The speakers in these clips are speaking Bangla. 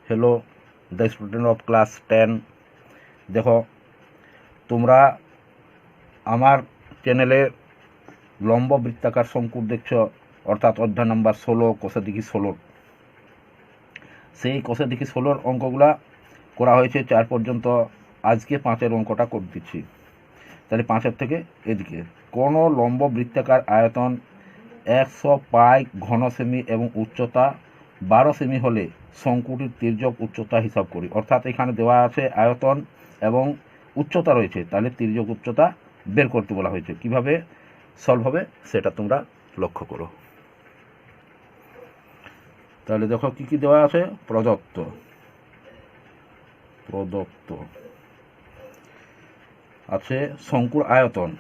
Hello the student of class 10। देखो তোমরা আমার চ্যানেলে লম্ব বৃত্তাকার শঙ্কুর দেখছো, অর্থাৎ অধ্যায় নাম্বার 16 কোষে দেখি 16। সেই কোষে দেখি 16 অঙ্কগুলা করা হয়েছে 4 পর্যন্ত। আজকে 5-এর অঙ্কটা করে দিচ্ছি। তাহলে 5-এর থেকে এদিকে কোনো লম্ব বৃত্তাকার আয়তন 100 পাই ঘন সেমি এবং উচ্চতা 12 সেমি হলে শঙ্কুটির তির্যক উচ্চতা হিসাব করি। অর্থাৎ এখানে দেওয়া আছে আয়তন এবং উচ্চতা রয়েছে, তাহলে তির্যক উচ্চতা বের করতে বলা হয়েছে। কিভাবে সলভ হবে সেটা তোমরা লক্ষ্য করো। তাহলে দেখো কি কি দেওয়া আছে। প্রদত্ত আছে শঙ্কুর আয়তন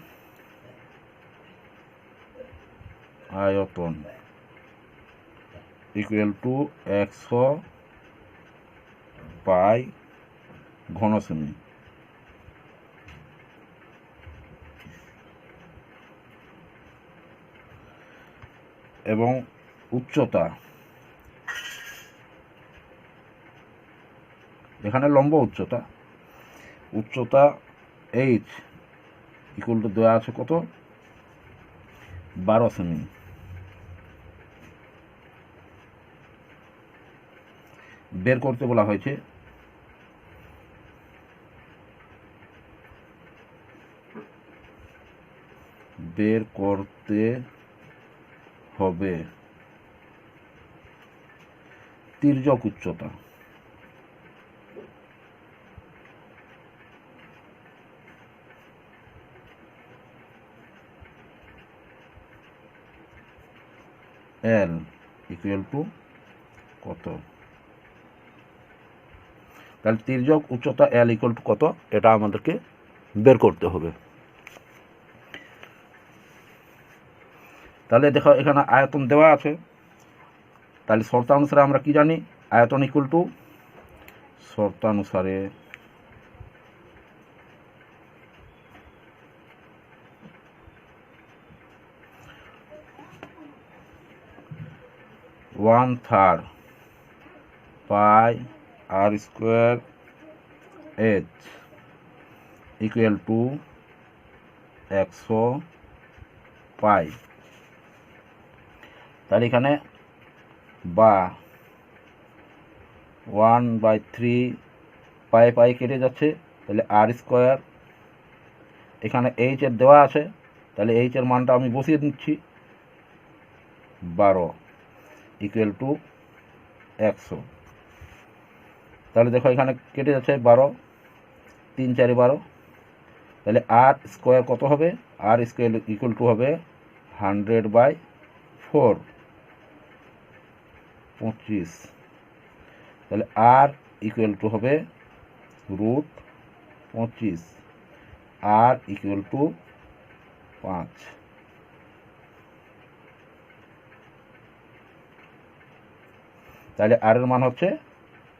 ইকুয়াল টু 100 পাই ঘন সেমি এবং উচ্চতা, এখানে লম্ব উচ্চতা এইচ ইকুয়াল টু দেওয়া আছে কত 12 সেমি। বের করতে বলা হয়েছে বের করতে হবে তির্যক উচ্চতা। এল ইকুয়াল টু কত, তাহলে তির্যক উচ্চতা এল ইকুয়াল টু কত এটা আমাদেরকে বের করতে হবে। তাহলে দেখো এখানে আয়তন দেওয়া আছে, তাহলে শর্তানুসারে আমরা কি জানি, আয়তন ইকুয়াল টু শর্তানুসারে ওয়ান থার্ড পাই আর square H equal to 100 pi. তাহলে এখানে বা 1/3 পাই কেটে যাচ্ছে, তাহলে আর স্কোয়ার, এখানে এইচ এর দেওয়া আছে, তাহলে এইচ এর মানটা আমি বসিয়ে দিচ্ছি 12 ইকুয়াল টু 100। তাহলে দেখো এখানে কেটে যাচ্ছে 12, 3 4 12, তাহলে আর স্কোয়ার কত হবে, আর স্কোয়ার ইকুয়াল টু হবে 100/4 25। তাহলে আর ইকুয়াল টু হবে √25, আর ইকুয়াল টু 5। তাহলে আর এর মান হচ্ছে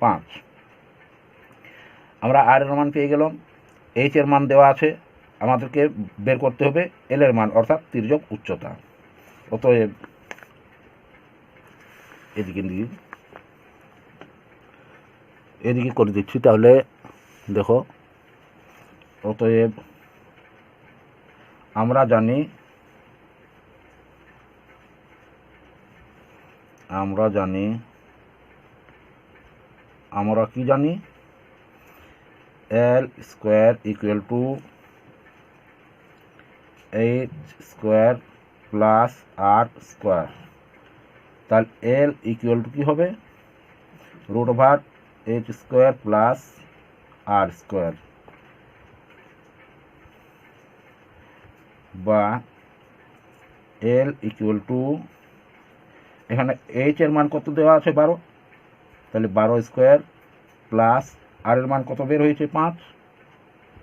5। আমরা আর এর মান পেয়ে গেলাম। এইচ এর মান দেওয়া আছে, আমাদেরকে বের করতে হবে এল এর মান, অর্থাৎ তির্যক উচ্চতা। অতএব এদিকে করে দিচ্ছি। তাহলে দেখো, অতএব আমরা কি জানি, L square equal to H square plus R square. তাহলে এল ইকুয়াল টু কি হবে √H square plus R square, বা এল ইকুয়াল টু, এখানে এইচ এর মান কত দেওয়া আছে 12, তাহলে 12 স্কোয়ার প্লাস আর এর মান কত বের হয়েছে 5,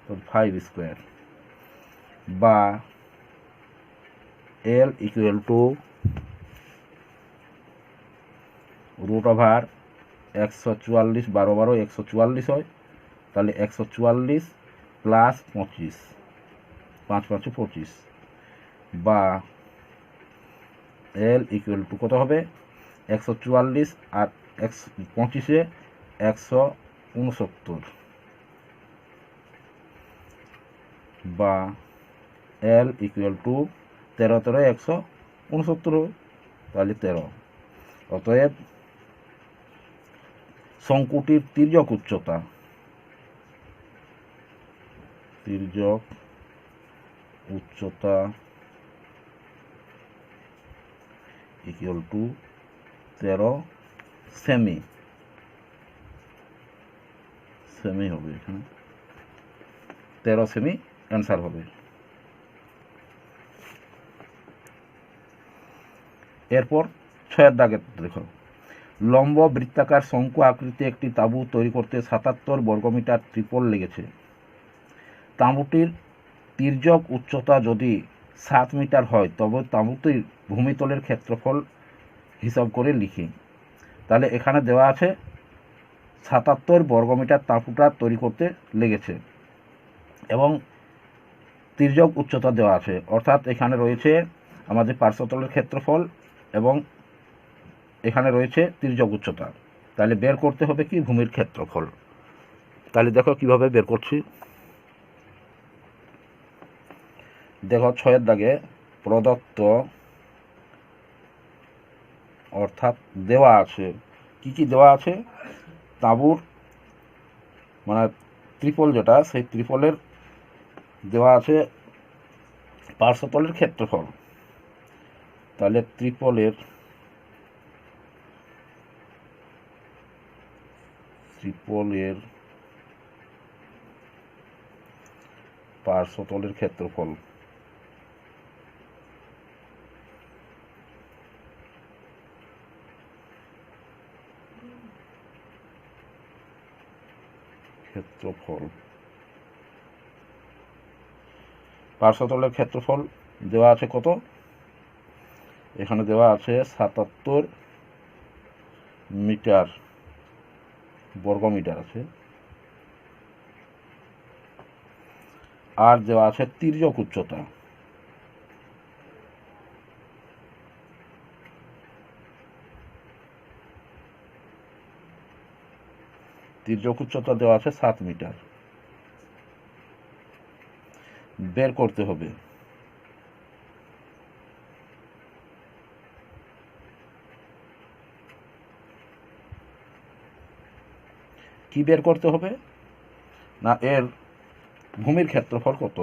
তো 5 স্কোয়ার, বা এল ইকুয়াল টু √144, 12 12 144 হয়, তাহলে 144 প্লাস 25, 5 5 25, বা এল ইকুয়াল টু কত হবে 144 আর 25-এ 169 বা L ইকুয়াল টু 13 13 169 হবে, তাহলে 13। অতএব শঙ্কুটির তির্যক উচ্চতা ইকুয়াল টু 13 সেমি হবে, এখানে 13 সেমি অ্যান্সার হবে। এরপর 6 দাগে দেখো, লম্ব বৃত্তাকার শঙ্কু আকৃতি একটি তাঁবু তৈরি করতে 77 বর্গমিটার ত্রিপল লেগেছে। তাঁবুটির তির্যক উচ্চতা যদি 7 মিটার হয় তবে তাঁবুটির ভূমিতলের ক্ষেত্রফল হিসাব করে লিখি। তাহলে এখানে দেওয়া আছে 77 বর্গমিটার তাঁবুটা তৈরি করতে লেগেছে এবং তির্যক উচ্চতা দেওয়া আছে, অর্থাৎ এখানে রয়েছে আমাদের পার্শ্বতলের ক্ষেত্রফল এবং এখানে রয়েছে তির্যক উচ্চতা। তাহলে বের করতে হবে কি ভূমির ক্ষেত্রফল। তাহলে দেখো কিভাবে বের করছি। দেখো 6 দাগে প্রদত্ত অর্থাৎ দেওয়া আছে, কি কি দেওয়া আছে, তাঁবুর মানে ত্রিপল যেটা, সেই ত্রিপলের দেওয়া আছে পার্শ্বতলের ক্ষেত্রফল। তাহলে ত্রিপলের পার্শ্বতলের ক্ষেত্রফল পার্শ্বতলের ক্ষেত্রফল দেওয়া আছে কত, এখানে দেওয়া আছে 77 মিটার বর্গমিটার আছে, আর দেওয়া আছে তির্যক উচ্চতা, দেওয়া আছে 7 মিটার। বের করতে হবে। কি বের করতে হবে না, এর ভূমির ক্ষেত্রফল কত।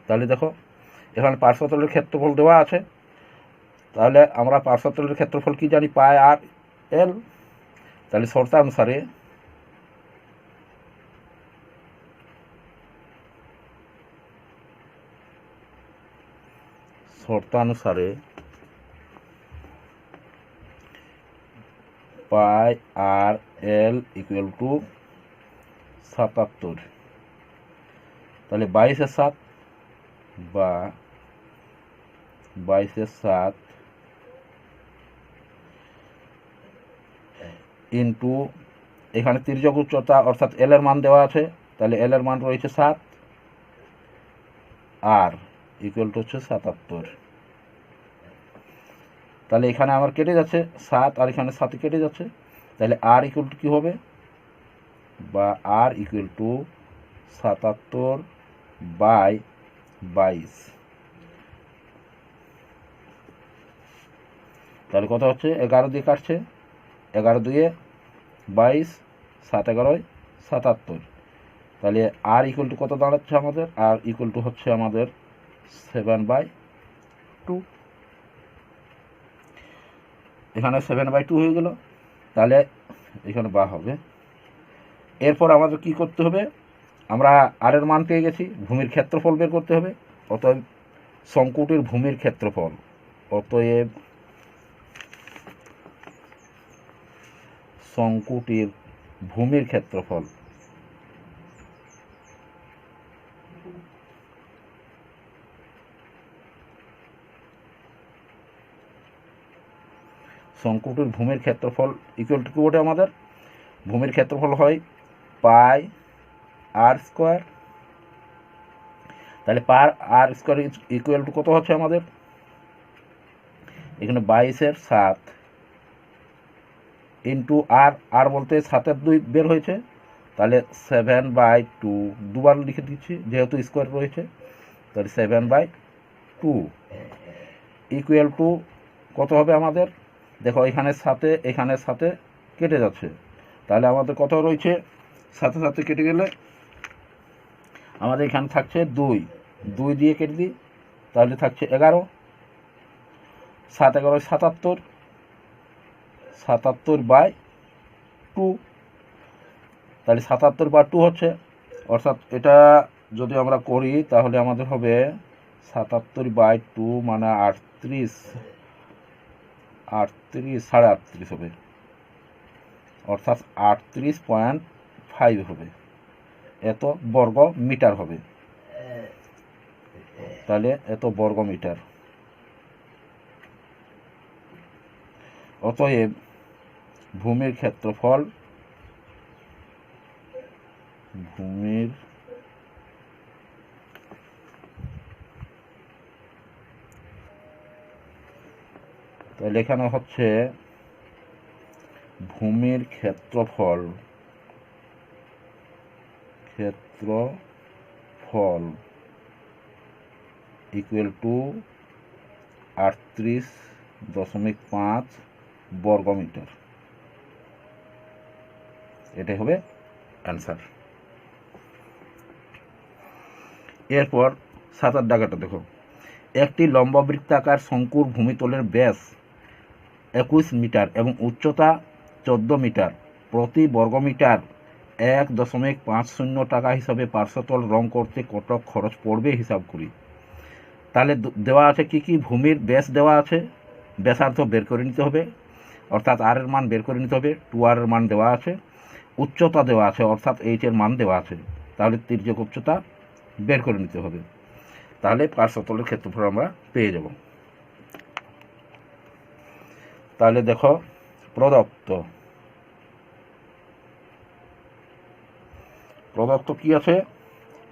তাহলে দেখো এখানে পার্শ্বতলের ক্ষেত্রফল দেওয়া আছে, তাহলে আমরা পার্শ্বতলের ক্ষেত্রফল কি জানি, পাই আর এল। তাহলে শর্তানুসারে পাই আর এল ইকুয়াল টু 77, তাহলে 22/7 বা 22/7 ইন্টু এখানে তির্যক উচ্চতা অর্থাৎ এল এর মান দেওয়া আছে, তাহলে এল এর মান রয়েছে 7 আর ইকুয়াল টু হচ্ছে 77। তাহলে এখানে আমার কেটে যাচ্ছে 7 আর এখানে 7 কেটে যাচ্ছে, তাহলে আর ইকুয়াল টু কী হবে, বা আর ইকুয়াল টু 77/22। তাহলে কত হচ্ছে, 11 দিয়ে কাটছে, 11 2 22, 7 11 77। তাহলে আর ইকুয়াল টু কত দাঁড়াচ্ছে আমাদের, আর ইকুয়াল টু হচ্ছে আমাদের 7/2। এখানে 7/2 হয়ে গেল, তাহলে এখানে বা হবে। এরপর আমাদের কি করতে হবে, আমরা আর এর মান পেয়ে গেছি, ভূমির ক্ষেত্রফল বের করতে হবে। অতএব শঙ্কুটির ভূমির ক্ষেত্রফল, অতএব শঙ্কুটির ভূমির ক্ষেত্রফল শঙ্কুটির ভূমির ক্ষেত্রফল ইকুয়াল টু কি ওঠে আমাদের? ভূমির ক্ষেত্রফল হয় পাই আর স্কোয়ার। তাহলে পার আর স্কোয়ার ইকুয়াল টু কত হচ্ছে আমাদের? এখানে 22/7 ইন্টু আর, আর বলতে 7/2 বের হয়েছে, তাহলে 7/2 দুবার লিখে দিচ্ছি যেহেতু স্কোয়ার রয়েছে, তাহলে 7/2 ইকুয়াল টু কত হবে আমাদের? দেখো এখানের সাথে কেটে যাচ্ছে, তাহলে আমাদের কত রয়েছে? সাথে সাথে কেটে গেলে আমাদের এখানে থাকছে 2 দিয়ে কেটে দিই, তাহলে থাকছে 11, 7 11 77/2, তাহলে 77/2 হচ্ছে। অর্থাৎ এটা যদি আমরা করি তাহলে আমাদের হবে 77/2 মানে 38 38.5 হবে, অর্থাৎ 38.5 হবে, এত বর্গ মিটার হবে। তাহলে এত বর্গ মিটার। অতএব ভূমির ক্ষেত্রফল তাহলে এখানে হচ্ছে ভূমির ক্ষেত্রফল ইকুয়াল টু 38.5 বর্গমিটার। এটাই হবে অ্যান্সার। এরপর 7 দাগাটা দেখো, একটি লম্ববৃত্তাকার শঙ্কুর ভূমিতলের ব্যাস 21 মিটার এবং উচ্চতা 14 মিটার, প্রতি বর্গমিটার 1.50 টাকা হিসাবে পার্শ্বতল রং করতে কত খরচ পড়বে হিসাব করি। তাহলে দেওয়া আছে কি কি? ভূমির ব্যাস দেওয়া আছে, ব্যাসার্ধ বের করে নিতে হবে, অর্থাৎ আর এর মান বের করে নিতে হবে, 2r এর মান দেওয়া আছে, উচ্চতা দেওয়া আছে অর্থাৎ এইচ এর মান দেওয়া আছে, তাহলে তির্যক উচ্চতা বের করে নিতে হবে। তাহলে পার্শ্বতলের ক্ষেত্রফল আমরা পেয়ে যাব। তাহলে দেখো প্রদত্ত কি আছে?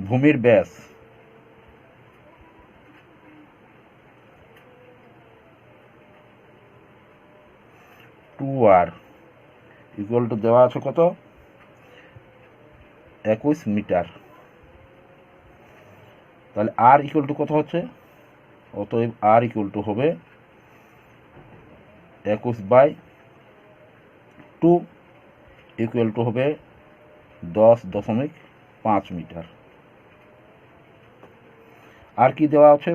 ভূমির ব্যাস 2r ইকুয়াল টু দেওয়া আছে কত? 21 মিটার। তাহলে আর ইকুয়াল টু কত হচ্ছে? অতএব আর ইকুয়াল টু হবে 21/2 ইকুয়াল টু হবে 10.5 মিটার। আর কি দেওয়া আছে?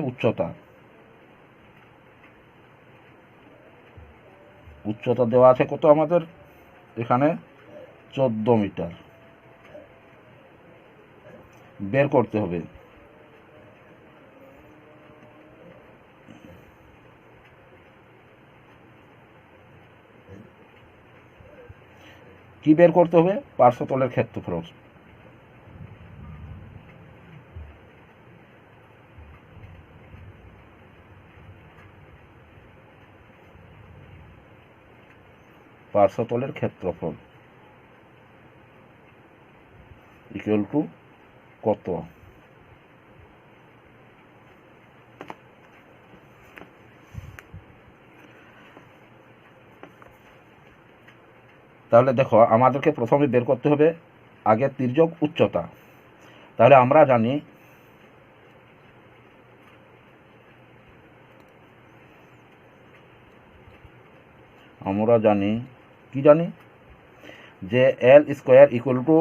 উচ্চতা দেওয়া আছে কত আমাদের? এখানে 14 মিটার বের করতে হবে। কি বের করতে হবে? পার্শ্বতলের ক্ষেত্রফল। পার্শ্বতলের ক্ষেত্রফল ইকুয়াল টু কত? তাহলে দেখো আমাদেরকে প্রথমে বের করতে হবে আগে তির্যক উচ্চতা। তাহলে আমরা জানি কি জানি যে এল স্কোয়ার ইকুয়াল টু,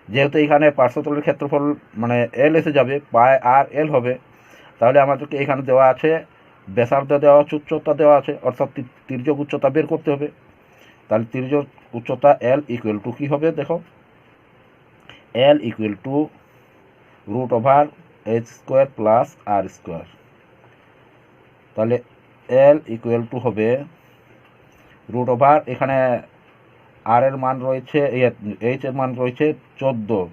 যেহেতু এখানে পার্শ্বতলের ক্ষেত্রফল মানে এল এসে যাবে, পাই আর এল হবে, তাহলে আমাদেরকে এখানে দেওয়া আছে ব্যাসার্ধ দেওয়া আছে, উচ্চতা দেওয়া আছে, অর্থাৎ তির্যক উচ্চতা বের করতে হবে। তাহলে তির্যক উচ্চতা এল ইকুয়াল টু কী হবে? দেখো L equal to √h² plus R square. তাহলে এল ইকুয়াল টু হবে √ এখানে আর এর মান রয়েছে, এইচ এর মান রয়েছে 14,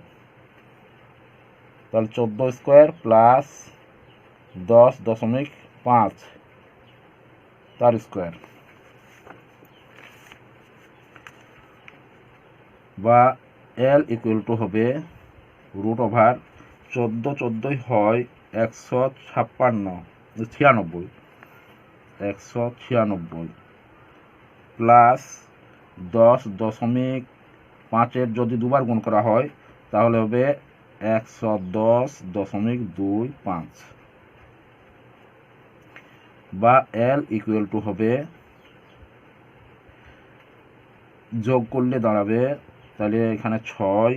তাহলে 14² প্লাস 10.5 তার স্কোয়ার। বা এল ইকুয়াল টু হবে রুট ওভার 14 হয় 196 প্লাস 10.5 যদি দুবার গুণ করা হয় তাহলে হবে 110.25 বা এল ইকুয়াল টু হবে যোগ করলে দাঁড়াবে, তাহলে এখানে 6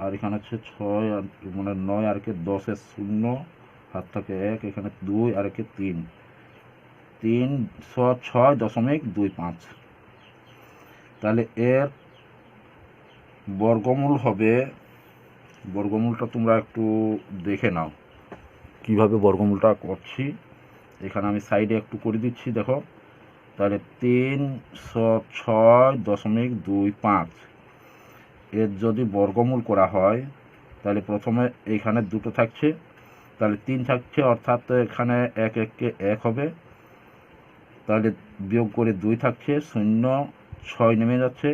আর এখানে হচ্ছে 6 আর মানে 9 আর কে 10-এর 0 হাত থাকে 1, এখানে 2 আর একে 306.25। তাহলে এর বর্গমূল হবে, বর্গমূলটা তোমরা একটু দেখে নাও কিভাবে বর্গমূলটা করছি। এখানে আমি সাইডে একটু করে দিচ্ছি, দেখো। তাহলে 306.25 এর যদি বর্গমূল করা হয় তাহলে প্রথমে এইখানে 2 থাকছে, তাহলে 3 থাকছে, অর্থাৎ এখানে 1 1 1 হবে, তাহলে বিয়োগ করে 2 থাকছে, 0 6 নেমে যাচ্ছে,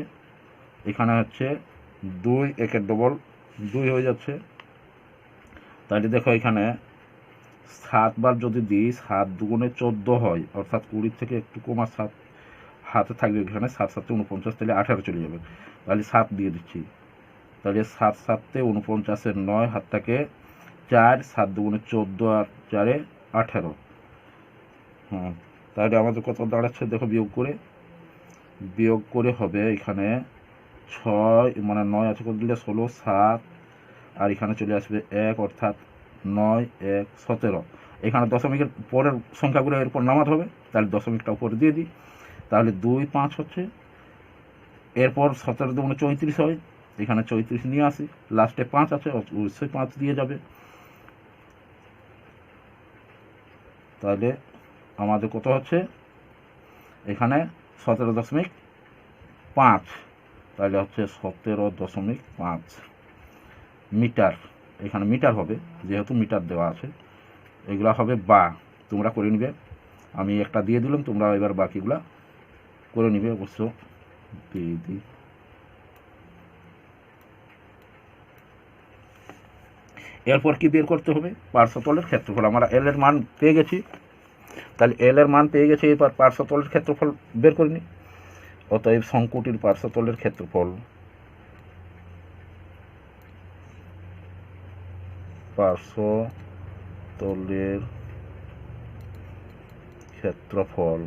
এখানে হচ্ছে 2 1 ডবল 2 হয়ে যাচ্ছে। তাহলে দেখো এখানে 7 বার যদি দিই 7 দুগুণে 14 হয়, অর্থাৎ 20 থেকে একটু কমা 7 হাতে থাকবে, এখানে 7 7 49, তাহলে 18 চলে যাবে। তাহলে 7 দিয়ে দিচ্ছি, তাহলে 7 7 49 9 হাতটাকে 4, 7 দুগুণে 14 আর 4 18। হ্যাঁ, তাহলে আমাদের কত দাঁড়াচ্ছে দেখো, বিয়োগ করে হবে এখানে 6 মানে 9 আছে কত দিলে 16, 7 আর এখানে চলে আসবে 1, অর্থাৎ 9 1 17। এখানে দশমিকের পরের সংখ্যাগুলো এরপর নামাতে হবে, তাহলে দশমিকটা উপরে দিয়ে দিই, তাহলে 2 5 হচ্ছে, এরপর 17 দুগুণে 34 হয়, এখানে 34 নিয়ে আসি, লাস্টে 5 আছে, অবশ্যই 5 দিয়ে যাবে। তাহলে আমাদের কত হচ্ছে এখানে 17.5, তাহলে হচ্ছে 17.5 মিটার। এখানে মিটার হবে যেহেতু মিটার দেওয়া আছে, এগুলা হবে বা তোমরা করে নিবে, আমি একটা দিয়ে দিলাম, তোমরা এবার বাকিগুলা করে নিবে। অবশ্য দিয়ে দিই, এরপর কি বের করতে হবে, পার্শ্বতলের ক্ষেত্রফল। আমরা এল এর মান পেয়ে গেছি, তাহলে এল এর মান পেয়ে গেছি, এবার পার্শ্বতলের ক্ষেত্রফল বের করে নিই। অতএব শঙ্কুটির পার্শ্বতলের ক্ষেত্রফল, পার্শ্বতলের ক্ষেত্রফল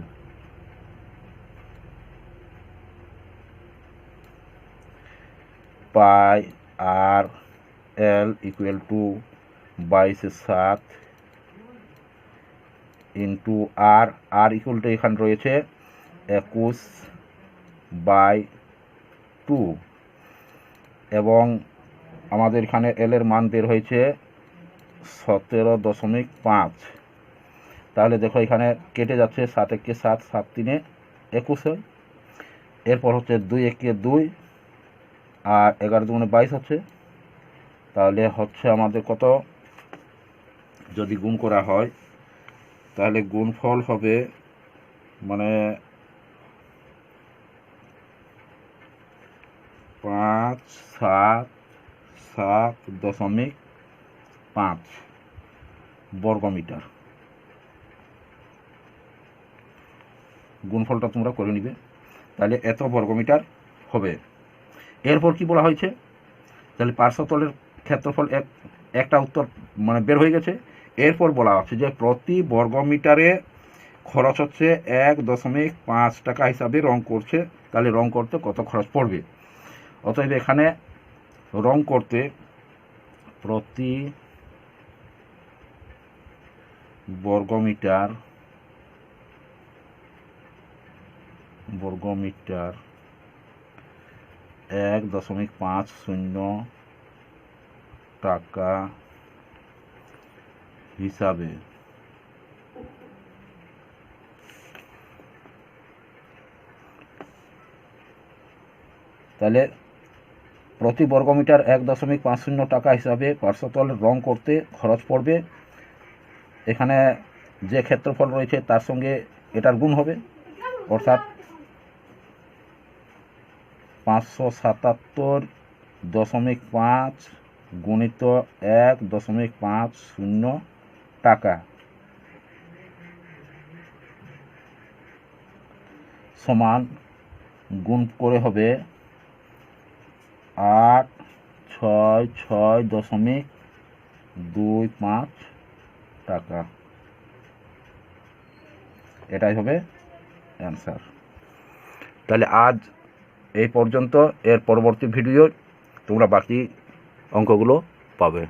pi R L equal to 22/7 into R equal to এখানে রয়েছে 21/2 এবং আমাদের এখানে এল এর মান বের হয়েছে 17.5। তাহলে দেখো এখানে কেটে যাচ্ছে, 7 1 7 7 3 21 হয়, এরপর হচ্ছে 2 1 2 আর 11 2 22 হচ্ছে। তাহলে হচ্ছে আমাদের কত, যদি গুণ করা হয় তাহলে গুণফল হবে মানে 577.5 বর্গমিটার। গুণফলটা তোমরা করে নিবে, তাহলে এত বর্গমিটার হবে। এরপর কি বলা হয়েছে, তাহলে পার্শ্বতলের ক্ষেত্রফল একটা উত্তর মানে বের হয়ে গেছে। এরপর বলা হচ্ছে যে প্রতি বর্গমিটারে খরচ হচ্ছে 1.5 টাকা হিসাবে রং করছে, তাহলে রং করতে কত খরচ পড়বে। অতএব এখানে রং করতে প্রতি বর্গমিটার 1.50 টাকা হিসাবে তাহলে প্রতি বর্গমিটার 1.50 টাকা হিসাবে পার্শ্বতল রং করতে খরচ পড়বে। এখানে যে ক্ষেত্রফল রয়েছে তার সঙ্গে এটার গুণ হবে, অর্থাৎ 577.5 গুণিত 1.50 টাকা সমান গুণ করে হবে 866.25 টাকা। এটাই হবে অ্যান্সার। তাহলে আজ এই পর্যন্ত। এর পরবর্তী ভিডিও তোমরা বাকি অঙ্কগুলো পাবে।